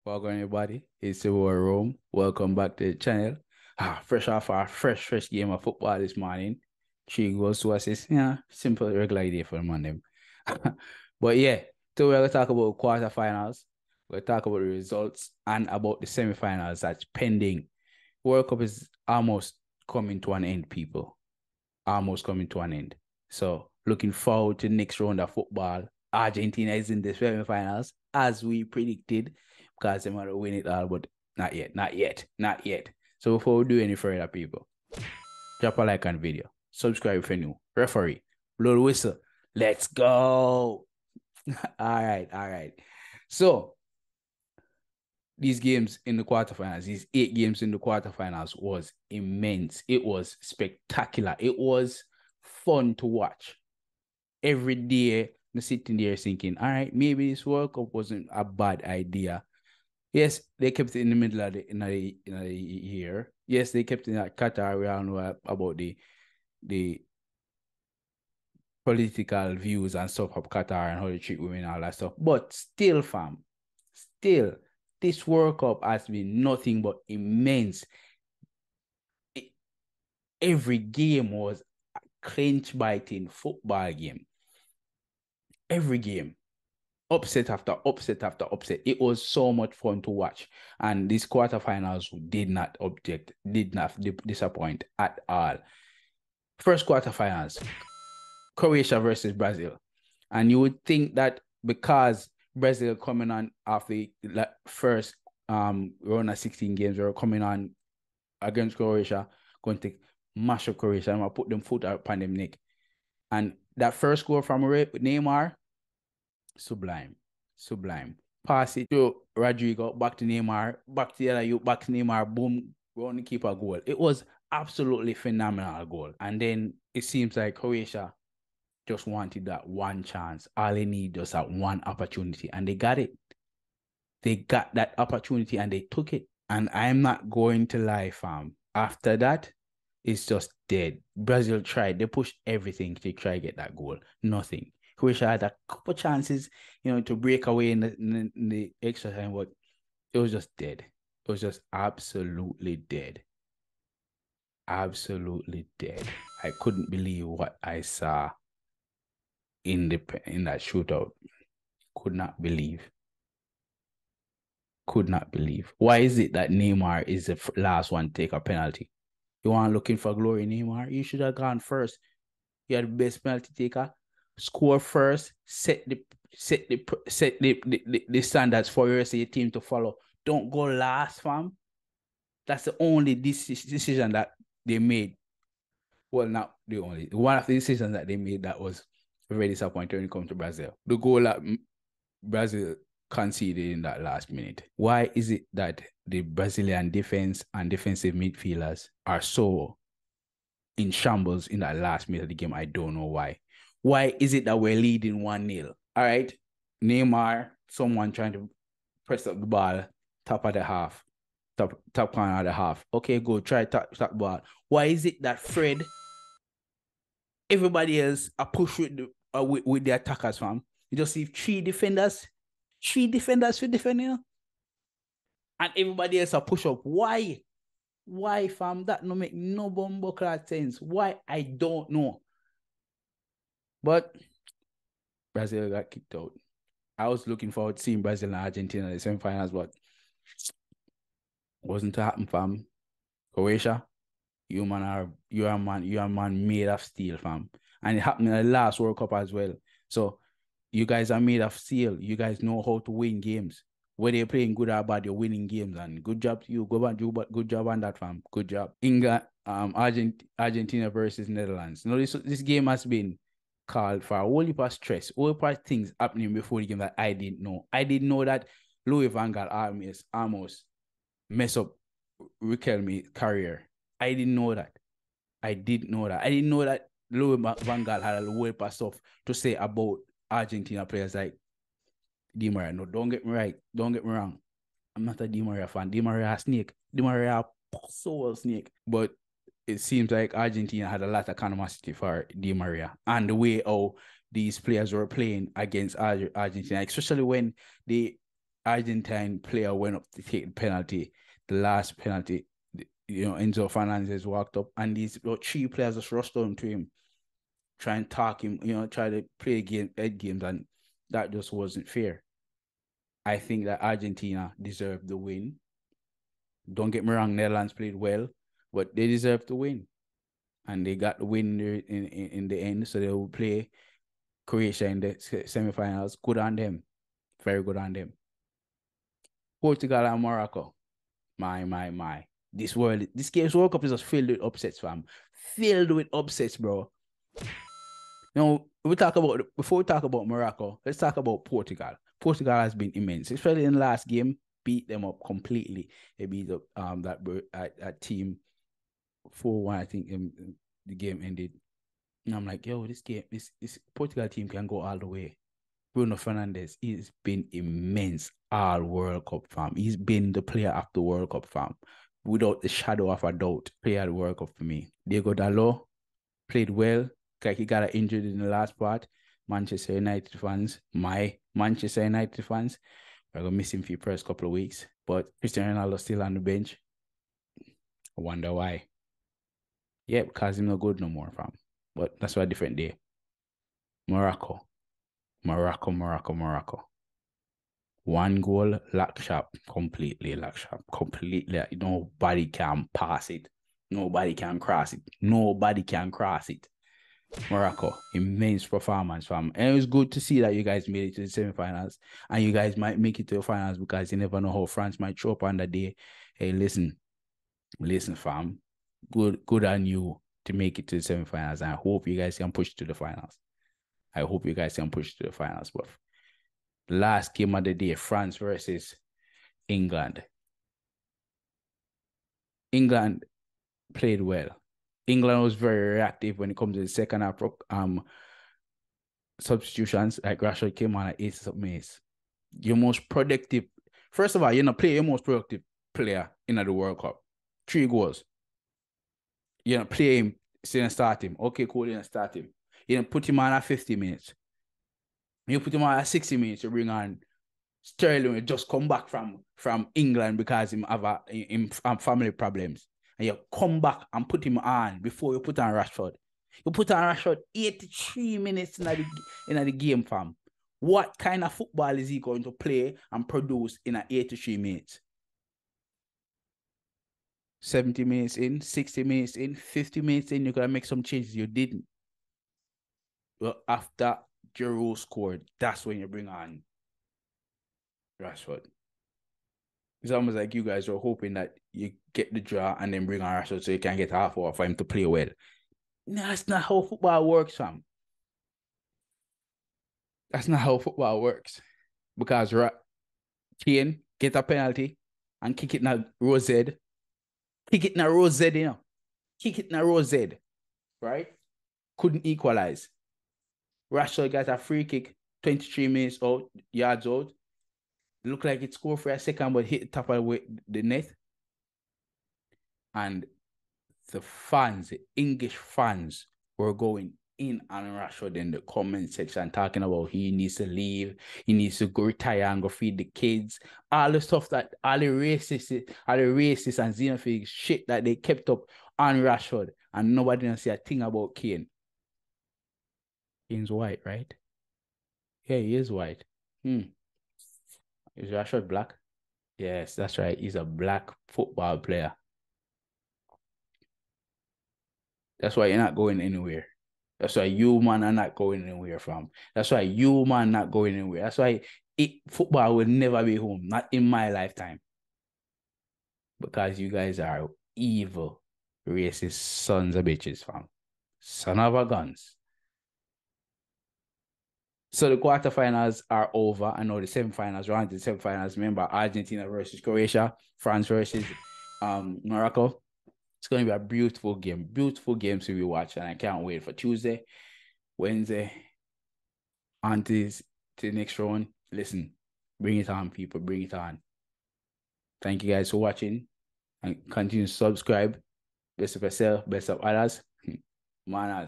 Welcome everybody. It's the War Room. Welcome back to the channel. Fresh off our fresh game of football this morning. 3 goals, 2 assists. Yeah, simple regular day for Monday. But yeah, today we're gonna talk about quarterfinals. We're gonna talk about the results and about the semifinals that's pending. World Cup is almost coming to an end, people. Almost coming to an end. So looking forward to the next round of football. Argentina is in the semifinals, as we predicted, because they might win it all, but not yet. So before we do any further, people, drop a like on the video, subscribe if you're new, referee, blow the whistle, let's go. All right. So these games in the quarterfinals, these 8 games in the quarterfinals was immense. It was spectacular. It was fun to watch. Every day, I'm sitting there thinking, all right, maybe this World Cup wasn't a bad idea. Yes, they kept it in the middle of the year. Yes, they kept it at Qatar. We all know about the political views and stuff of Qatar and how they treat women and all that stuff. But still, fam, still, this World Cup has been nothing but immense. Every game was a clinch-biting football game. Every game. Upset after upset after upset. It was so much fun to watch. And these quarterfinals did not disappoint at all. First quarterfinals, Croatia versus Brazil. And you would think that because Brazil coming on after the first round of 16 games, they were coming on against Croatia, going to mash up Croatia and put them foot upon them neck. And that first goal from Neymar, sublime. Pass it to Rodrigo, back to Neymar, back to the other you, back to Neymar, boom, run the keeper goal. It was absolutely phenomenal goal. And then it seems like Croatia just wanted that one chance. All they need was that one opportunity. And they got it. They got that opportunity and they took it. And I'm not going to lie, fam. After that, it's just dead. Brazil tried. They pushed everything to try to get that goal. Nothing. Croatia had a couple chances, to break away in the extra time, but it was just dead. It was just absolutely dead. Absolutely dead. I couldn't believe what I saw in that shootout. Could not believe. Why is it that Neymar is the last one to take a penalty? You want looking for glory, Neymar? You should have gone first. You're the best penalty taker. Score first. Set the standards for your team to follow. Don't go last, fam. That's the only decision that they made. Well, not the only one of the decisions that they made that was very disappointing when it comes to Brazil. The goal that Brazil conceded in that last minute. Why is it that the Brazilian defense and defensive midfielders are so in shambles in that last minute of the game? I don't know why. Why is it that we're leading 1-0? All right, Neymar, someone trying to press up the ball, top of the half, top corner of the half. Okay, go try top ball. Why is it that Fred, everybody else, are push with the attackers, fam? You just see three defenders for defending, and everybody else are push up. Why? Why, fam? That no make no bumbo sense. Why? I don't know. But Brazil got kicked out. I was looking forward to seeing Brazil and Argentina in the semifinals, but wasn't to happen, fam. Croatia, you are man made of steel, fam. And it happened in the last World Cup as well. So you guys are made of steel. You guys know how to win games. Whether you're playing good or bad, you're winning games. And good job to you. Go back, do but good job on that, fam. Good job. Argentina versus Netherlands. This game has been called for a whole heap of stress, whole heap of things happening before the game that I didn't know. I didn't know that Louis van Gaal almost mess up Riquelme's career. I didn't know that. I didn't know that Louis van Gaal had a whole heap of stuff to say about Argentina players like Di Maria. No, don't get me right. Don't get me wrong. I'm not a Di Maria fan. Di Maria a snake. Di Maria a soul snake. But it seems like Argentina had a lot of animosity for Di Maria and the way how these players were playing against Argentina, especially when Argentine player went up to take the penalty. The last penalty, Enzo Fernandez walked up, and these 3 players just rushed on to him, try and talk him, try to play head games, and that just wasn't fair. I think that Argentina deserved the win. Don't get me wrong, Netherlands played well, but they deserved to win. And they got the win in the end, so they will play Croatia in the semifinals. Good on them. Very good on them. Portugal and Morocco. My. This game's World Cup is just filled with upsets, fam. Filled with upsets, bro. Before we talk about Morocco, let's talk about Portugal. Portugal has been immense, especially in the last game. Beat them up completely. They beat up that team 4-1. I think the game ended. And I'm like, yo, this Portugal team can go all the way. Bruno Fernandes, he's been immense all World Cup, fam. He's been the player of the World Cup, fam. Without the shadow of a doubt, player of the World Cup for me. Diego Dalot played well. Like he got injured in the last part. Manchester United fans, my Manchester United fans, are going to miss him for the first couple of weeks. But Cristiano Ronaldo still on the bench. I wonder why. Yeah, because he's not good no more, fam. But that's why a different day. Morocco. 1 goal, lock shop, completely lock shop. Completely. Nobody can pass it. Nobody can cross it. Nobody can cross it. Morocco, immense performance, fam. And it was good to see that you guys made it to the semifinals. And you guys might make it to the finals because you never know how France might show up on that day. Hey, listen, fam. Good on you to make it to the semifinals. And I hope you guys can push to the finals. But the last game of the day, France versus England. England played well. England was very reactive when it comes to the second half substitutions. Like Rashford came on at 80-something minutes. Your most productive, first of all, you're not playing your most productive player in the World Cup. 3 goals. You're not play him, so you start him. Okay, cool, you start him. You don't put him on at 50 minutes. You put him on at 60 minutes, you bring on Sterling, will just come back from England because him have family problems. And you come back and put him on before you put on Rashford. You put on Rashford 83 minutes in the game, fam. What kind of football is he going to play and produce in 83 minutes? 70 minutes in, 60 minutes in, 50 minutes in, you're going to make some changes. You didn't. Well, after Giroud scored, that's when you bring on Rashford. It's almost like you guys are hoping that you get the draw and then bring on Rashford so you can get half hour for him to play well. No, that's not how football works, fam. That's not how football works. Because Kane get a penalty and kick it in a row Z. Kick it in a row Z, Kick it in a row Z. Right? Couldn't equalize. Rashford got a free kick, 23 minutes out, yards out. Looked like it scored for a second, but hit the top of the net. And the fans, the English fans, were going in on Rashford in the comment section, talking about he needs to leave, he needs to go retire and go feed the kids. All the stuff that all the racist and xenophobic shit that they kept up on Rashford, and nobody didn't say a thing about Kane. Kane's white, right? Yeah, he is white. Is Rashford black? Yes, that's right. He's a black football player. That's why you're not going anywhere. That's why you, man, are not going anywhere from. That's why you, man, not going anywhere. That's why football will never be home. Not in my lifetime. Because you guys are evil, racist sons of bitches, fam. Son of a guns. So the quarterfinals are over. I know the semifinals. We're on to the semifinals. Remember, Argentina versus Croatia, France versus Morocco. It's going to be a beautiful game to be watching. I can't wait for Tuesday, Wednesday, on to the next round. Listen, bring it on, people. Bring it on. Thank you guys for watching. And continue to subscribe. Best of yourself, best of others. Manaz.